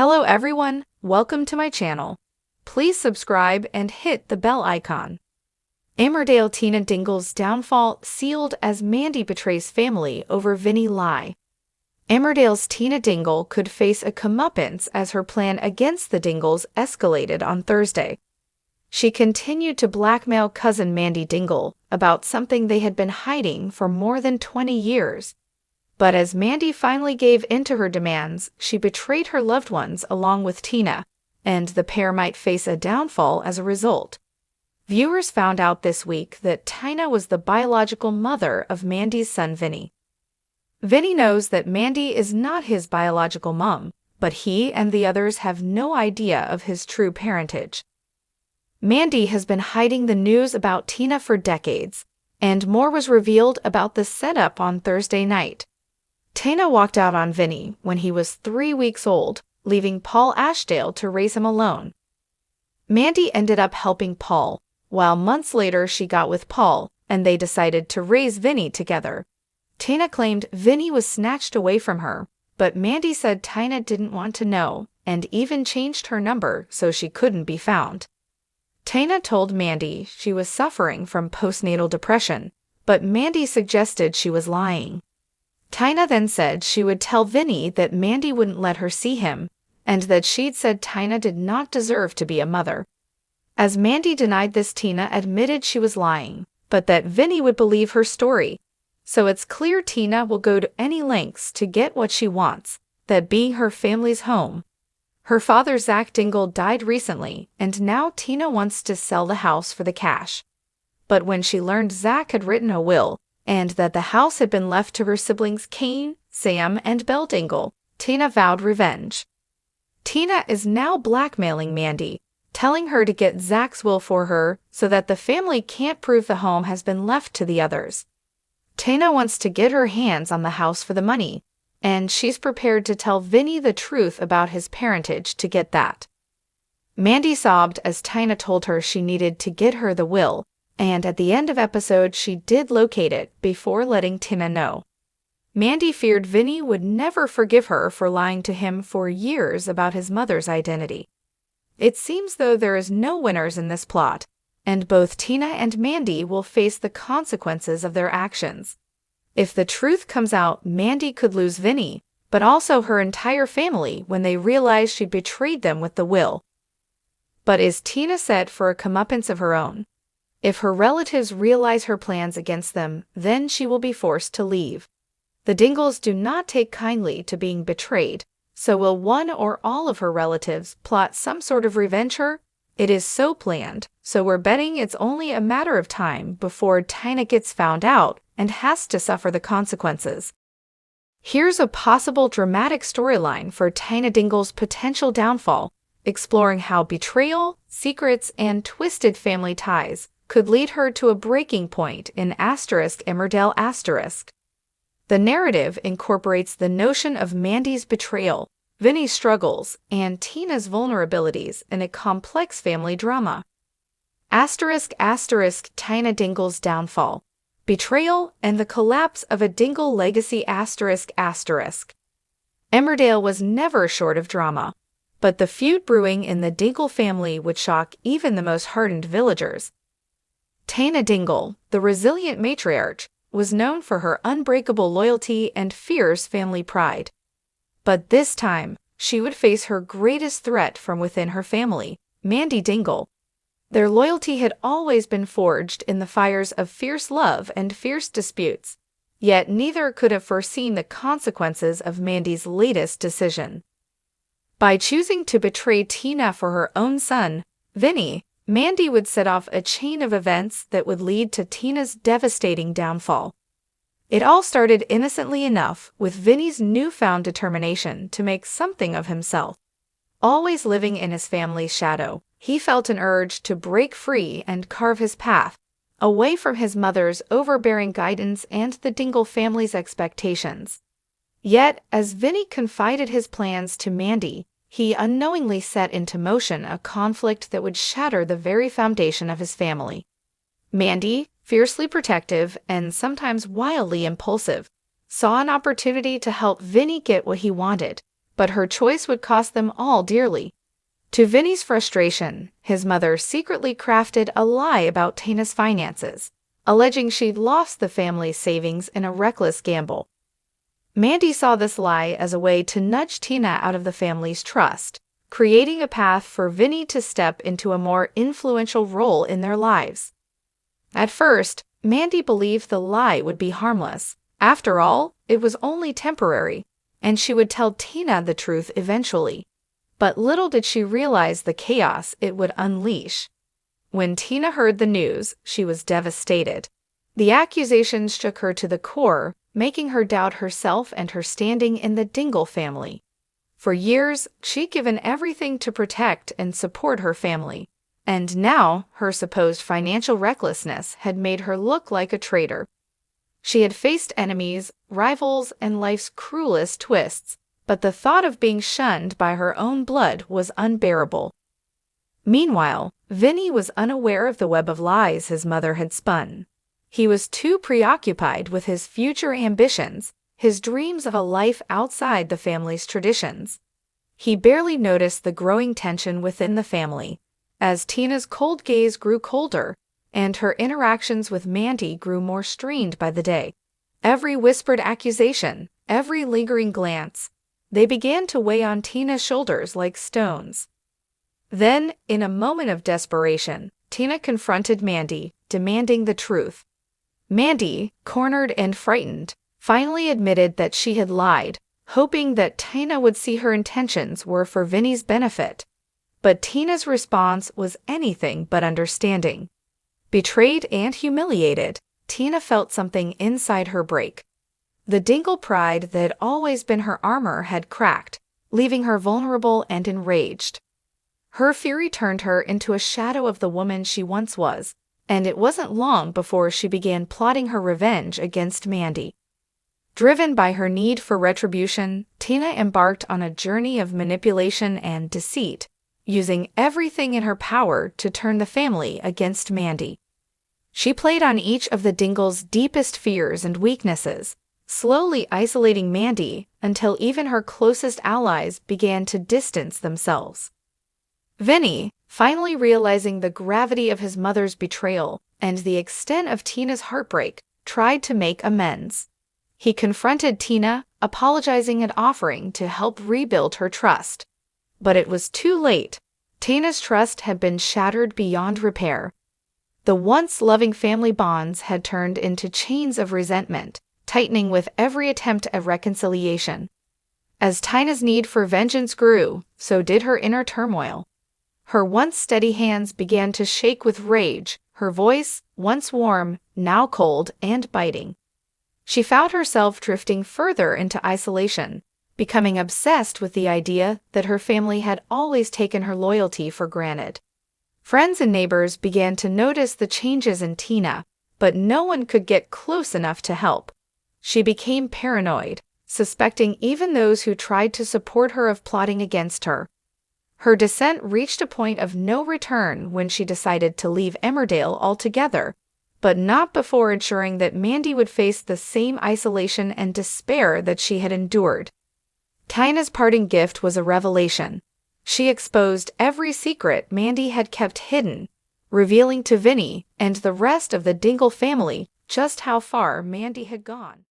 Hello everyone, welcome to my channel. Please subscribe and hit the bell icon. Emmerdale Tina Dingle's downfall sealed as Mandy betrays family over Vinny lie. Emmerdale's Tina Dingle could face a comeuppance as her plan against the Dingles escalated on Thursday. She continued to blackmail cousin Mandy Dingle about something they had been hiding for more than 20 years. But as Mandy finally gave in to her demands, she betrayed her loved ones along with Tina, and the pair might face a downfall as a result. Viewers found out this week that Tina was the biological mother of Mandy's son Vinny. Vinny knows that Mandy is not his biological mom, but he and the others have no idea of his true parentage. Mandy has been hiding the news about Tina for decades, and more was revealed about the setup on Thursday night. Tina walked out on Vinny when he was 3 weeks old, leaving Paul Ashdale to raise him alone. Mandy ended up helping Paul, while months later she got with Paul, and they decided to raise Vinny together. Tina claimed Vinny was snatched away from her, but Mandy said Tina didn't want to know, and even changed her number so she couldn't be found. Tina told Mandy she was suffering from postnatal depression, but Mandy suggested she was lying. Tina then said she would tell Vinny that Mandy wouldn't let her see him, and that she'd said Tina did not deserve to be a mother. As Mandy denied this, Tina admitted she was lying, but that Vinny would believe her story. So it's clear Tina will go to any lengths to get what she wants, that being her family's home. Her father Zach Dingle died recently, and now Tina wants to sell the house for the cash. But when she learned Zach had written a will, and that the house had been left to her siblings Kane, Sam, and Belle Dingle, Tina vowed revenge. Tina is now blackmailing Mandy, telling her to get Zach's will for her so that the family can't prove the home has been left to the others. Tina wants to get her hands on the house for the money, and she's prepared to tell Vinny the truth about his parentage to get that. Mandy sobbed as Tina told her she needed to get her the will, and at the end of episode she did locate it before letting Tina know. Mandy feared Vinny would never forgive her for lying to him for years about his mother's identity. It seems though there is no winners in this plot, and both Tina and Mandy will face the consequences of their actions. If the truth comes out, Mandy could lose Vinny, but also her entire family when they realize she'd betrayed them with the will. But is Tina set for a comeuppance of her own? If her relatives realize her plans against them, then she will be forced to leave. The Dingles do not take kindly to being betrayed, so will one or all of her relatives plot some sort of revenge her? It is so planned, so we're betting it's only a matter of time before Tina gets found out and has to suffer the consequences. Here's a possible dramatic storyline for Tina Dingle's potential downfall, exploring how betrayal, secrets, and twisted family ties could lead her to a breaking point in Emmerdale. The narrative incorporates the notion of Mandy's betrayal, Vinny's struggles, and Tina's vulnerabilities in a complex family drama. Tina Dingle's downfall, betrayal, and the collapse of a Dingle legacy. Emmerdale was never short of drama, but the feud brewing in the Dingle family would shock even the most hardened villagers. Tina Dingle, the resilient matriarch, was known for her unbreakable loyalty and fierce family pride. But this time, she would face her greatest threat from within her family, Mandy Dingle. Their loyalty had always been forged in the fires of fierce love and fierce disputes, yet neither could have foreseen the consequences of Mandy's latest decision. By choosing to betray Tina for her own son, Vinny, Mandy would set off a chain of events that would lead to Tina's devastating downfall. It all started innocently enough with Vinny's newfound determination to make something of himself. Always living in his family's shadow, he felt an urge to break free and carve his path, away from his mother's overbearing guidance and the Dingle family's expectations. Yet, as Vinny confided his plans to Mandy, he unknowingly set into motion a conflict that would shatter the very foundation of his family. Mandy, fiercely protective and sometimes wildly impulsive, saw an opportunity to help Vinny get what he wanted, but her choice would cost them all dearly. To Vinny's frustration, his mother secretly crafted a lie about Tina's finances, alleging she'd lost the family's savings in a reckless gamble. Mandy saw this lie as a way to nudge Tina out of the family's trust, creating a path for Vinny to step into a more influential role in their lives. At first, Mandy believed the lie would be harmless. After all, it was only temporary, and she would tell Tina the truth eventually. But little did she realize the chaos it would unleash. When Tina heard the news, she was devastated. The accusations shook her to the core, making her doubt herself and her standing in the Dingle family. For years, she'd given everything to protect and support her family, and now her supposed financial recklessness had made her look like a traitor. She had faced enemies, rivals, and life's cruelest twists, but the thought of being shunned by her own blood was unbearable. Meanwhile, Vinny was unaware of the web of lies his mother had spun. He was too preoccupied with his future ambitions, his dreams of a life outside the family's traditions. He barely noticed the growing tension within the family, as Tina's cold gaze grew colder, and her interactions with Mandy grew more strained by the day. Every whispered accusation, every lingering glance, they began to weigh on Tina's shoulders like stones. Then, in a moment of desperation, Tina confronted Mandy, demanding the truth. Mandy, cornered and frightened, finally admitted that she had lied, hoping that Tina would see her intentions were for Vinny's benefit. But Tina's response was anything but understanding. Betrayed and humiliated, Tina felt something inside her break. The Dingle pride that had always been her armor had cracked, leaving her vulnerable and enraged. Her fury turned her into a shadow of the woman she once was, and it wasn't long before she began plotting her revenge against Mandy. Driven by her need for retribution, Tina embarked on a journey of manipulation and deceit, using everything in her power to turn the family against Mandy. She played on each of the Dingle's deepest fears and weaknesses, slowly isolating Mandy until even her closest allies began to distance themselves. Vinny, finally realizing the gravity of his mother's betrayal and the extent of Tina's heartbreak, tried to make amends. He confronted Tina, apologizing and offering to help rebuild her trust. But it was too late. Tina's trust had been shattered beyond repair. The once loving family bonds had turned into chains of resentment, tightening with every attempt at reconciliation. As Tina's need for vengeance grew, so did her inner turmoil. Her once steady hands began to shake with rage, her voice, once warm, now cold and biting. She found herself drifting further into isolation, becoming obsessed with the idea that her family had always taken her loyalty for granted. Friends and neighbors began to notice the changes in Tina, but no one could get close enough to help. She became paranoid, suspecting even those who tried to support her of plotting against her. Her descent reached a point of no return when she decided to leave Emmerdale altogether, but not before ensuring that Mandy would face the same isolation and despair that she had endured. Tina's parting gift was a revelation. She exposed every secret Mandy had kept hidden, revealing to Vinny and the rest of the Dingle family just how far Mandy had gone.